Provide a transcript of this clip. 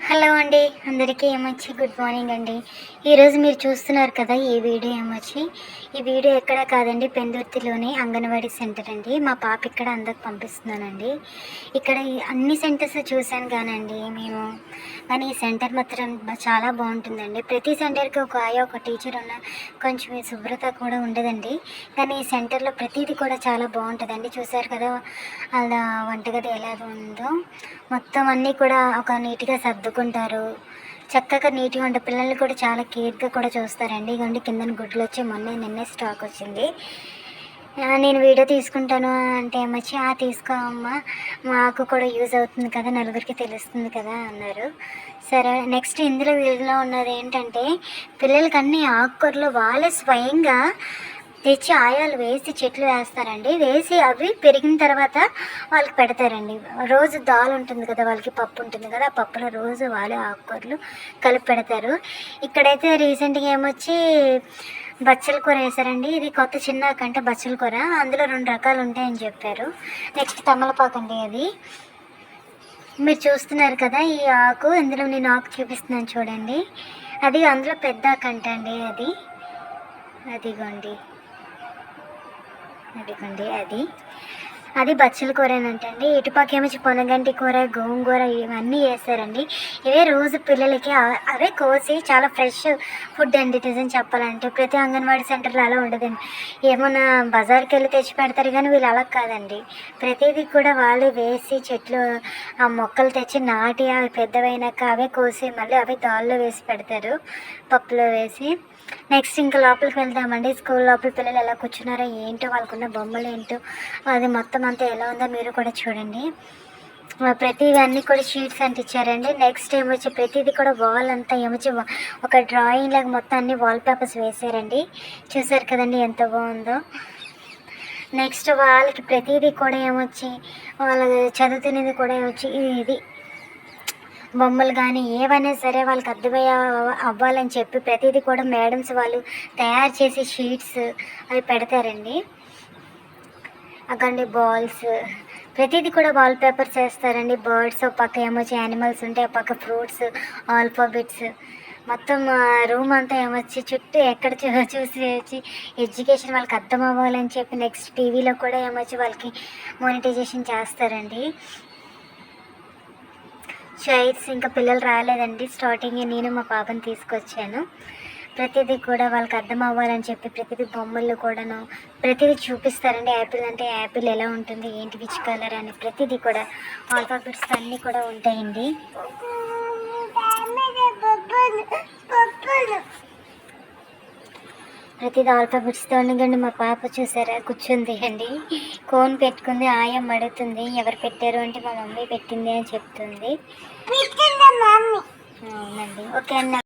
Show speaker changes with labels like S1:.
S1: Hello అండి, అందరికీ ఏమొచ్చి good morning అండి. ఈరోజు మీరు చూస్తున్నారు కదా ఈ వీడియో ఏమొచ్చి, ఈ వీడియో ఎక్కడ కాదండి, పెందుర్తిలోని అంగన్వాడీ సెంటర్ అండి. మా పాప ఇక్కడ అందరికి పంపిస్తున్నానండి. ఇక్కడ అన్ని సెంటర్స్ చూశాను కానండి కానీ ఈ సెంటర్ మాత్రం చాలా బాగుంటుందండి. ప్రతి సెంటర్కి ఒక ఆయా ఒక టీచర్ ఉన్న కొంచెం శుభ్రత కూడా ఉండదండి. కానీ ఈ సెంటర్లో ప్రతిదీ కూడా చాలా బాగుంటుందండి. చూశారు కదా అలా వంటగది ఎలా ఉందో, మొత్తం అన్నీ కూడా ఒక నీట్గా సర్దుకుంటారు. చక్కగా నీట్గా ఉండే పిల్లల్ని కూడా చాలా కేర్గా కూడా చూస్తారండి. ఇగోండి కిందన గుడ్లు వచ్చి నిన్నే స్టాక్ వచ్చింది. నేను వీడియో తీసుకుంటాను అంటే ఏమొచ్చి తీసుకో అమ్మ, మాకు కూడా యూజ్ అవుతుంది కదా, నలుగురికి తెలుస్తుంది కదా అన్నారు. సరే, నెక్స్ట్ వీళ్ళలో ఉన్నది ఏంటంటే, పిల్లలకి అన్ని ఆకుకూరలు వాళ్ళే స్వయంగా తెచ్చి ఆయాలు వేసి చెట్లు వేస్తారండి. వేసి అవి పెరిగిన తర్వాత వాళ్ళకి పెడతారండి. రోజు దాల్ ఉంటుంది కదా, వాళ్ళకి పప్పు ఉంటుంది కదా, ఆ పప్పులో రోజు వాళ్ళే ఆకుకూరలు కలిపి పెడతారు. ఇక్కడైతే రీసెంట్గా ఏమొచ్చి బచ్చల కూర వేసారండి. ఇది కొత్త చిన్న కంటే బచ్చల కూర, అందులో 2 రకాలు ఉంటాయని చెప్పారు. నెక్స్ట్ తమలపాకు అండి, అది మీరు చూస్తున్నారు కదా ఈ ఆకు, ఇందులో నేను ఆకు చూపిస్తున్నాను చూడండి. అది అందులో పెద్ద కంట అండి, అదిగోండి అది బచ్చల కూరేనంటండి. ఇటుపక్కేమొచ్చి పొనగంటి కూర, గోంగూర ఇవన్నీ వేస్తారండి. ఇవే రోజు పిల్లలకి అవే కోసి చాలా ఫ్రెష్ ఫుడ్ అండి. నిజం చెప్పాలంటే ప్రతి అంగన్వాడీ సెంటర్లో అలా ఉండదండి. ఏమన్నా బజార్కి వెళ్ళి తెచ్చి పెడతారు కానీ వీళ్ళు అలా కాదండి. ప్రతిదీ కూడా వాళ్ళు వేసి చెట్లు ఆ మొక్కలు తెచ్చి నాటి అవి పెద్దవైనాక అవే కోసి మళ్ళీ అవే దాల్లో వేసి పెడతారు, పప్పులో వేసి. నెక్స్ట్ ఇంకా లోపలికి వెళ్దామండి. స్కూల్ లోపల పిల్లలు ఎలా కూర్చున్నారో ఏంటో, వాళ్ళకున్న బొమ్మలు ఏంటో, అది మొత్తం అంతా ఎలా ఉందో మీరు కూడా చూడండి. ప్రతివన్నీ కూడా షీట్స్ అంటించారండి. నెక్స్ట్ ఏమొచ్చి ప్రతిదీ కూడా వాల్ అంతా ఏమొచ్చి ఒక డ్రాయింగ్ లాగా మొత్తం అన్ని వాల్ పేపర్స్ వేసారండి. చూసారు కదండి ఎంత బాగుందో. నెక్స్ట్ వాళ్ళకి ప్రతిదీ కూడా ఏమొచ్చి వాళ్ళు చదువుతున్నది కూడా ఏమొచ్చి ఇది బొమ్మలు కానీ ఏవైనా సరే వాళ్ళకి అవ్వాలని చెప్పి ప్రతిదీ కూడా మేడమ్స్ వాళ్ళు తయారు చేసి షీట్స్ అవి పెడతారండి. అక్కడ బాల్స్ ప్రతిదీ కూడా వాల్ పేపర్స్ వేస్తారండి. బర్డ్స్ పక్క ఏమొచ్చి యానిమల్స్ ఉంటాయి, పక్క ఫ్రూట్స్, ఆల్ఫాబెట్స్, మొత్తం రూమ్ అంతా ఏమొచ్చి చుట్టూ ఎక్కడ చూసి వచ్చి ఎడ్యుకేషన్ వాళ్ళకి అర్థం అవ్వాలని చెప్పి నెక్స్ట్ టీవీలో కూడా ఏమొచ్చి వాళ్ళకి మానిటైజేషన్ చేస్తారండి. చైర్స్ ఇంకా పిల్లలు రాలేదండి, స్టార్టింగ్ నేను మా పాపని తీసుకొచ్చాను. ప్రతిదీ కూడా వాళ్ళకి అర్థం అవ్వాలని చెప్పి ప్రతిదీ బొమ్మలు కూడాను ప్రతిదీ చూపిస్తారండి. యాపిల్ అంటే యాపిల్ ఎలా ఉంటుంది, ఏంటి, విచ్ కలర్ అని ప్రతిదీ కూడా ఆల్ఫాబెట్స్ అన్నీ కూడా ఉంటాయండి. ప్రతిదీ ఆల్ఫాబెట్స్తో ఉండగండి. మా పాప చూసారా కూర్చుంది అండి, కోన్ పెట్టుకుంది. ఆయం అడుగుతుంది ఎవరు పెట్టారు అంటే మా మమ్మీ పెట్టింది అని చెప్తుంది. అవునండి, ఓకే అన్న.